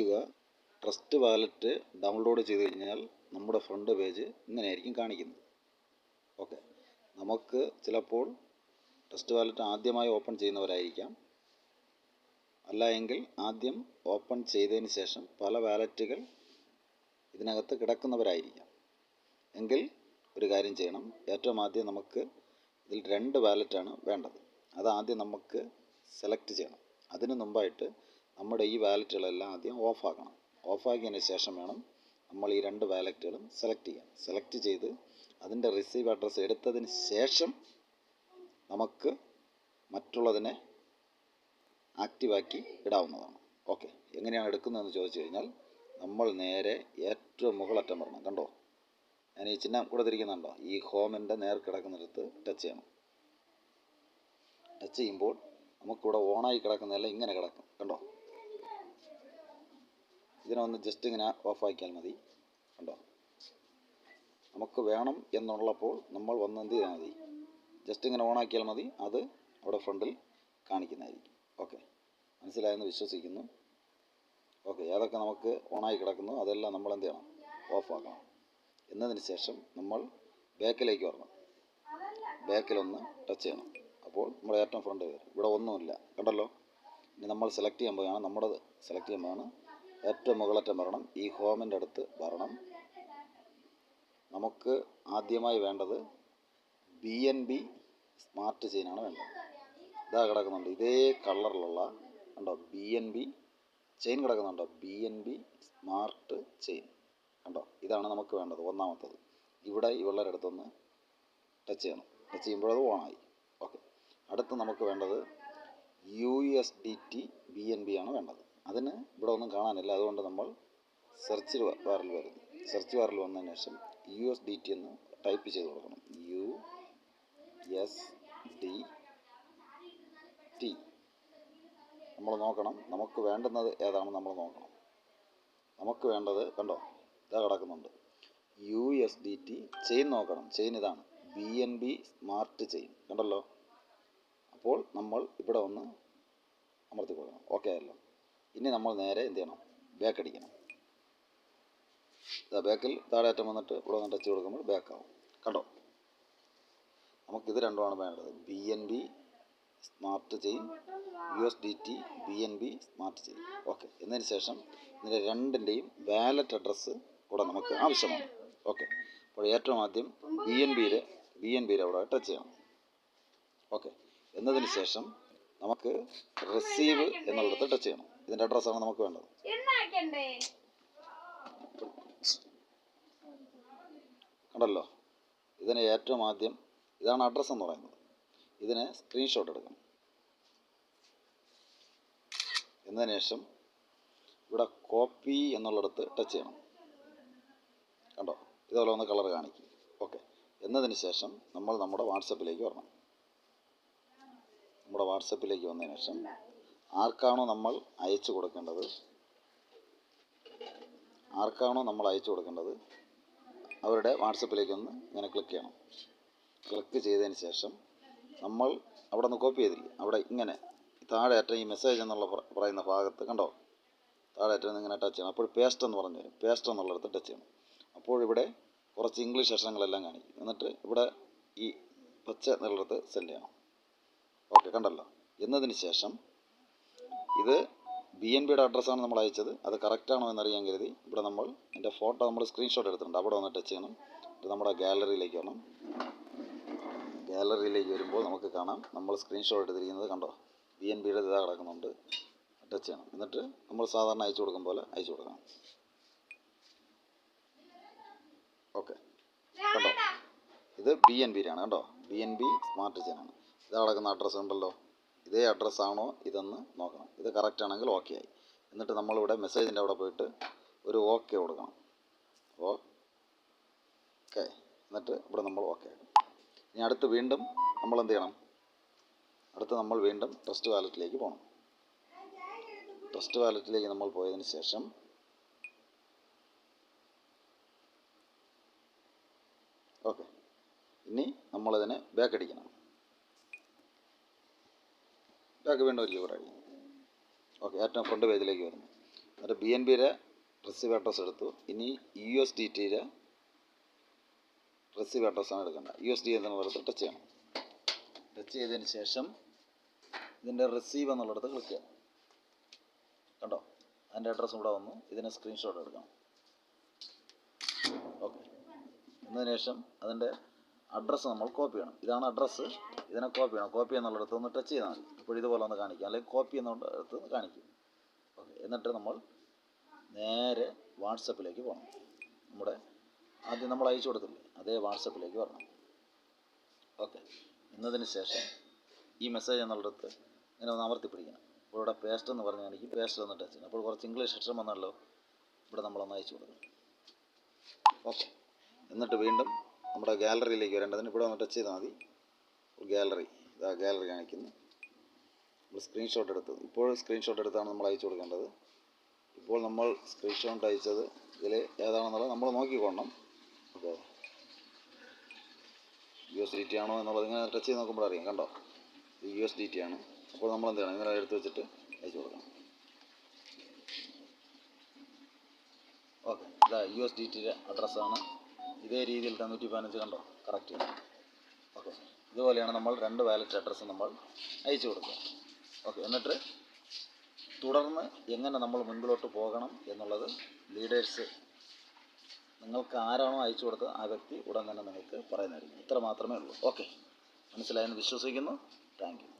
ശ്രദ്ധിക്കുക, trust wallet download ചെയ്ത് കഴിഞ്ഞാൽ നമ്മുടെ ഫ്രണ്ട് പേജ് ഇങ്ങനെയായിരിക്കും കാണിക്കുന്നത്. ഓക്കെ, നമുക്ക് ചിലപ്പോൾ ട്രസ്റ്റ് വാലറ്റ് ആദ്യമായി ഓപ്പൺ ചെയ്യുന്നവരായിരിക്കാം, അല്ല എങ്കിൽ ആദ്യം ഓപ്പൺ ചെയ്തതിന് ശേഷം പല വാലറ്റുകൾ ഇതിനകത്ത് കിടക്കുന്നവരായിരിക്കാം. എങ്കിൽ ഒരു കാര്യം ചെയ്യണം, ഏറ്റവും ആദ്യം നമുക്ക് ഇതിൽ 2 വാലറ്റാണ് വേണ്ടത്. അതാദ്യം നമുക്ക് സെലക്ട് ചെയ്യണം. അതിന് മുമ്പായിട്ട് നമ്മുടെ ഈ വാലറ്റുകളെല്ലാം ആദ്യം ഓഫാക്കണം. ഓഫാക്കിയതിന് ശേഷം വേണം നമ്മൾ ഈ 2 വാലറ്റുകളും സെലക്ട് ചെയ്യാൻ. സെലക്ട് ചെയ്ത് അതിൻ്റെ റിസീവ് അഡ്രസ്സ് എടുത്തതിന് ശേഷം നമുക്ക് മറ്റുള്ളതിനെ ആക്റ്റീവാക്കി ഇടാവുന്നതാണ്. ഓക്കെ, എങ്ങനെയാണ് എടുക്കുന്നതെന്ന് ചോദിച്ചു കഴിഞ്ഞാൽ നമ്മൾ നേരെ ഏറ്റവും മുകളറ്റം വരണം. കണ്ടോ, ഞാൻ ഈ ചിഹ്നം കൂടെ തിരിക്കുന്നുണ്ടോ? ഈ ഹോമിൻ്റെ നേർ കിടക്കുന്നിടത്ത് ടച്ച് ചെയ്യണം. ടച്ച് ചെയ്യുമ്പോൾ നമുക്കിവിടെ ഓണായി കിടക്കുന്നതെല്ലാം ഇങ്ങനെ കിടക്കും. കണ്ടോ, ഇതിനെ ഒന്ന് ജസ്റ്റ് ഇങ്ങനെ ഓഫാക്കിയാൽ മതി. കണ്ടോ, നമുക്ക് വേണം എന്നുള്ളപ്പോൾ നമ്മൾ വന്ന് എന്ത് ചെയ്താൽ മതി, ജസ്റ്റ് ഇങ്ങനെ ഓണാക്കിയാൽ മതി, അത് അവിടെ ഫ്രണ്ടിൽ കാണിക്കുന്നതായിരിക്കും. ഓക്കെ, മനസ്സിലായെന്ന് വിശ്വസിക്കുന്നു. ഓക്കെ, ഏതൊക്കെ നമുക്ക് ഓണായി കിടക്കുന്നു അതെല്ലാം നമ്മൾ എന്ത് ചെയ്യണം, ഓഫാക്കണം. എന്നതിന് ശേഷം നമ്മൾ ബാക്കിലേക്ക് വരണം. ബാക്കിലൊന്ന് ടച്ച് ചെയ്യണം. അപ്പോൾ നമ്മുടെ ഏറ്റവും ഫ്രണ്ട് വരും. ഇവിടെ ഒന്നുമില്ല, കണ്ടല്ലോ. ഇനി നമ്മൾ സെലക്ട് ചെയ്യുമ്പോഴാണ് ഏറ്റവും മുകളറ്റം വരണം. ഈ ഹോമിൻ്റെ അടുത്ത് വരണം. നമുക്ക് ആദ്യമായി വേണ്ടത് BNB സ്മാർട്ട് ചെയിനാണ് വേണ്ടത്. ഇതാ കിടക്കുന്നുണ്ട്, ഇതേ കളറിലുള്ള കണ്ടോ, BNB ചെയിൻ കിടക്കുന്നുണ്ടോ, BNB സ്മാർട്ട് ചെയിൻ കണ്ടോ, ഇതാണ് നമുക്ക് വേണ്ടത്. ഒന്നാമത്തത് ഇവിടെ ഇവളുടെ അടുത്തൊന്ന് ടച്ച് ചെയ്യണം. ടച്ച് ചെയ്യുമ്പോൾ അത് ഓണായി. ഓക്കെ, അടുത്ത് നമുക്ക് വേണ്ടത് USDT BNB ആണ് വേണ്ടത്. അതിന് ഇവിടെ ഒന്നും കാണാനില്ല, അതുകൊണ്ട് നമ്മൾ സെർച്ച് ബാറിൽ വരും. സെർച്ച് ബാറിൽ വന്നതിന് ശേഷം USDT എന്ന് ടൈപ്പ് ചെയ്ത് കൊടുക്കണം. USDT നമ്മൾ നോക്കണം, നമുക്ക് വേണ്ടുന്നത് ഏതാണെന്ന് നമ്മൾ നോക്കണം. നമുക്ക് വേണ്ടത് കണ്ടോ, ഇതാ കിടക്കുന്നുണ്ട് USDT ചെയിൻ നോക്കണം. ചെയിൻ ഇതാണ്, BNB സ്മാർട്ട് ചെയിൻ കണ്ടല്ലോ. അപ്പോൾ നമ്മൾ ഇവിടെ ഒന്ന് അമർത്തി കൊടുക്കണം. ഓക്കെ ആയല്ലോ. ഇനി നമ്മൾ നേരെ എന്ത് ചെയ്യണം, ബാക്ക് അടിക്കണം. ബാക്കിൽ താഴേറ്റം വന്നിട്ട് ഇവിടെ ഒന്ന് ടച്ച് കൊടുക്കുമ്പോൾ ബാക്കാവും. കണ്ടോ, നമുക്കിത് രണ്ടുമാണ് വേണ്ടത്, BNB smart chain, USDT BNB smart chain. Okay, എന്നതിന് ശേഷം ഇതിൻ്റെ രണ്ടിൻ്റെയും വാലറ്റ് അഡ്രസ്സ് കൂടെ നമുക്ക് ആവശ്യമാണ്. ഓക്കെ, അപ്പോൾ ഏറ്റവും ആദ്യം BNBയുടെ അവിടെ ടച്ച് ചെയ്യണം. ഓക്കെ, എന്നതിന് ശേഷം നമുക്ക് റിസീവ് എന്നുള്ളിടത്ത് ടച്ച് ചെയ്യണം. ഇതിൻ്റെ അഡ്രസ്സാണ് നമുക്ക് വേണ്ടത്. കണ്ടല്ലോ, ഇതിന് ഏറ്റവും ആദ്യം ഇതാണ് അഡ്രസ്സ് എന്ന് പറയുന്നത്. ഇതിനെ സ്ക്രീൻഷോട്ട് എടുക്കണം. എന്നതിന് ശേഷം ഇവിടെ കോപ്പി എന്നുള്ളിടത്ത് ടച്ച് ചെയ്യണം. കണ്ടോ, ഇതുപോലെ ഒന്ന് കളർ കാണിക്കും. ഓക്കെ, എന്നതിന് ശേഷം നമ്മൾ നമ്മുടെ വാട്സപ്പിലേക്ക് വരണം. നമ്മുടെ വാട്സപ്പിലേക്ക് വന്നതിന് ശേഷം ആർക്കാണോ നമ്മൾ അയച്ചു കൊടുക്കേണ്ടത് അവരുടെ വാട്സപ്പിലേക്ക് ഒന്ന് ഇങ്ങനെ ക്ലിക്ക് ചെയ്യണം. ക്ലിക്ക് ചെയ്തതിന് ശേഷം നമ്മൾ അവിടെ നിന്ന് കോപ്പി ചെയ്തില്ലേ, അവിടെ ഇങ്ങനെ താഴെയറ്റം ഈ മെസ്സേജ് എന്നുള്ള പറയുന്ന ഭാഗത്ത് കണ്ടോ, താഴെയറ്റം ഇങ്ങനെ ടച്ച് ചെയ്യണം. അപ്പോൾ പേസ്റ്റ് എന്ന് പറഞ്ഞു തരും. പേസ്റ്റ് എന്നുള്ളിടത്ത് ടച്ച് ചെയ്യണം. അപ്പോൾ ഇവിടെ കുറച്ച് ഇംഗ്ലീഷ് അക്ഷരങ്ങളെല്ലാം കാണിക്കും. എന്നിട്ട് ഇവിടെ ഈ പച്ച എന്നുള്ളിടത്ത് സെൻഡ് ചെയ്യണം. ഓക്കെ, കണ്ടല്ലോ. എന്നതിന് ശേഷം ഇത് BNBയുടെ അഡ്രസ്സാണ് നമ്മൾ അയച്ചത്, അത് കറക്റ്റാണോ എന്നറിയാൻ കരുതി ഇവിടെ നമ്മൾ എൻ്റെ ഫോട്ടോ നമ്മൾ സ്ക്രീൻഷോട്ട് എടുത്തിട്ടുണ്ട്, അവിടെ ഒന്ന് ടച്ച് ചെയ്യണം. ഇത് നമ്മുടെ ഗാലറിയിലേക്ക് വരണം. ഗാലറിയിലേക്ക് വരുമ്പോൾ നമുക്ക് കാണാം നമ്മൾ സ്ക്രീൻഷോട്ട് എടുത്തിരിക്കുന്നത് കണ്ടോ, BNBയുടെ ഇതാ കിടക്കുന്നുണ്ട്. ടച്ച് ചെയ്യണം. എന്നിട്ട് നമ്മൾ സാധാരണ അയച്ചു കൊടുക്കും പോലെ അയച്ചു കൊടുക്കണം. ഓക്കെ, കണ്ടോ, ഇത് BNBയിലാണ് കണ്ടോ, BNB സ്മാർട്ട് ചെയിനാണ്. ഇതാ കിടക്കുന്ന അഡ്രസ്സ് ഉണ്ടല്ലോ, ഇതേ അഡ്രസ്സാണോ ഇതെന്ന് നോക്കണം. ഇത് കറക്റ്റ് ആണെങ്കിൽ ഓക്കെ ആയി. എന്നിട്ട് നമ്മളിവിടെ മെസ്സേജിൻ്റെ അവിടെ പോയിട്ട് ഒരു ഓക്കെ കൊടുക്കണം. ഓക്കെ, എന്നിട്ട് ഇവിടെ നമ്മൾ ഓക്കെ ആക്കും. ഇനി അടുത്ത് വീണ്ടും നമ്മൾ എന്ത് ചെയ്യണം, നമ്മൾ വീണ്ടും ട്രസ്റ്റ് വാലറ്റിലേക്ക് പോകണം. ട്രസ്റ്റ് വാലറ്റിലേക്ക് നമ്മൾ പോയതിന് ശേഷം ഓക്കെ, ഇനി നമ്മളിതിനെ ബാക്ക് അടിക്കണം. ബാക്ക് വീണ്ടും ഒരു കൂടെ അടിക്കണം. ഓക്കെ, ഏറ്റവും ഫ്രണ്ട് പേജിലേക്ക് വരുന്നു. എന്നിട്ട് BNBയുടെ റിസീവ് അഡ്രസ്സ് എടുത്തു. ഇനി USDTയുടെ റിസീവ് അഡ്രസ്സാണ് എടുക്കേണ്ടത്. USD എന്നുള്ളിടത്ത് ടച്ച് ചെയ്യണം. ടച്ച് ചെയ്തതിന് ശേഷം ഇതിൻ്റെ റിസീവ് എന്നുള്ളിടത്ത് ക്ലിക്ക് ചെയ്യാം. കണ്ടോ, അതിൻ്റെ അഡ്രസ്സും ഇവിടെ വന്നു. ഇതിന് സ്ക്രീൻഷോട്ട് എടുക്കണം. ഓക്കെ, എന്നതിന് ശേഷം അതിൻ്റെ അഡ്രസ്സ് നമ്മൾ കോപ്പി ചെയ്യണം. ഇതാണ് അഡ്രസ്സ്, ഇതിനെ കോപ്പി ചെയ്യണം. കോപ്പി എന്നുള്ളിടത്ത് ഒന്ന് ടച്ച് ചെയ്താൽ മതി. അപ്പോൾ ഇതുപോലെ ഒന്ന് കാണിക്കും, അല്ലെങ്കിൽ കോപ്പി എന്നുള്ളിടത്ത് ഒന്ന് കാണിക്കും. ഓക്കെ, എന്നിട്ട് നമ്മൾ നേരെ വാട്സപ്പിലേക്ക് പോകണം. നമ്മുടെ ആദ്യം നമ്മൾ അയച്ചു കൊടുത്തില്ലേ, അതേ വാട്സപ്പിലേക്ക് വരണം. ഓക്കെ, എന്നതിന് ശേഷം ഈ മെസ്സേജ് എന്നുള്ളിടത്ത് ഇങ്ങനെ ഒന്ന് അമർത്തി പിടിക്കണം. അപ്പോൾ ഇവിടെ പേസ്റ്റ് എന്ന് പറഞ്ഞാൽ എനിക്ക് പേസ്റ്റ് ഒന്ന് ടച്ച് ചെയ്യണം. അപ്പോൾ കുറച്ച് ഇംഗ്ലീഷ് അക്ഷരം വന്നല്ലോ, ഇവിടെ നമ്മളൊന്ന് അയച്ചു കൊടുക്കണം. ഓക്കെ, എന്നിട്ട് വീണ്ടും നമ്മുടെ ഗാലറിയിലേക്ക് വരേണ്ടതിന് ഇവിടെ ഒന്ന് ടച്ച് ചെയ്താൽ മതി. ഗാലറി, ഇതാ ഗാലറി കാണിക്കുന്നു. നമ്മൾ സ്ക്രീൻഷോട്ട് എടുത്തത്, ഇപ്പോൾ സ്ക്രീൻഷോട്ട് എടുത്താണ് നമ്മൾ അയച്ചു കൊടുക്കേണ്ടത്. ഇപ്പോൾ നമ്മൾ സ്ക്രീൻഷോട്ട് അയച്ചത് ഇതിൽ ഏതാണെന്നുള്ളത് നമ്മൾ നോക്കിക്കൊള്ളണം. ഓക്കെ, USDT ആണോ എന്നുള്ളത് ഇങ്ങനെ ടച്ച് ചെയ്ത് നോക്കുമ്പോൾ അറിയാം. കണ്ടോ, ഇത് USDT ആണ്. അപ്പോൾ നമ്മൾ എന്ത് ചെയ്യണം, ഇങ്ങനെ എടുത്ത് വെച്ചിട്ട് അയച്ചു കൊടുക്കണം. ഓക്കെ, ഇതാ USDTയുടെ അഡ്രസ്സാണ്. ഇതേ രീതിയിൽ 315 കണ്ടോ, കറക്റ്റ് ചെയ്യണം. ഓക്കെ, ഇതുപോലെയാണ് നമ്മൾ 2 വാലറ്റ് അഡ്രസ്സ് നമ്മൾ അയച്ചു കൊടുക്കുക. ഓക്കെ, എന്നിട്ട് തുടർന്ന് എങ്ങനെ നമ്മൾ മുൻപിലോട്ട് പോകണം എന്നുള്ളത് ലീഡേഴ്സ്, നിങ്ങൾക്ക് ആരാണോ അയച്ചു കൊടുത്തത് ആ വ്യക്തി ഉടൻ തന്നെ നിങ്ങൾക്ക് പറയുന്നതായിരിക്കും. ഇത്ര മാത്രമേ ഉള്ളൂ. ഓക്കെ, മനസ്സിലായെന്ന് വിശ്വസിക്കുന്നു. Thank you.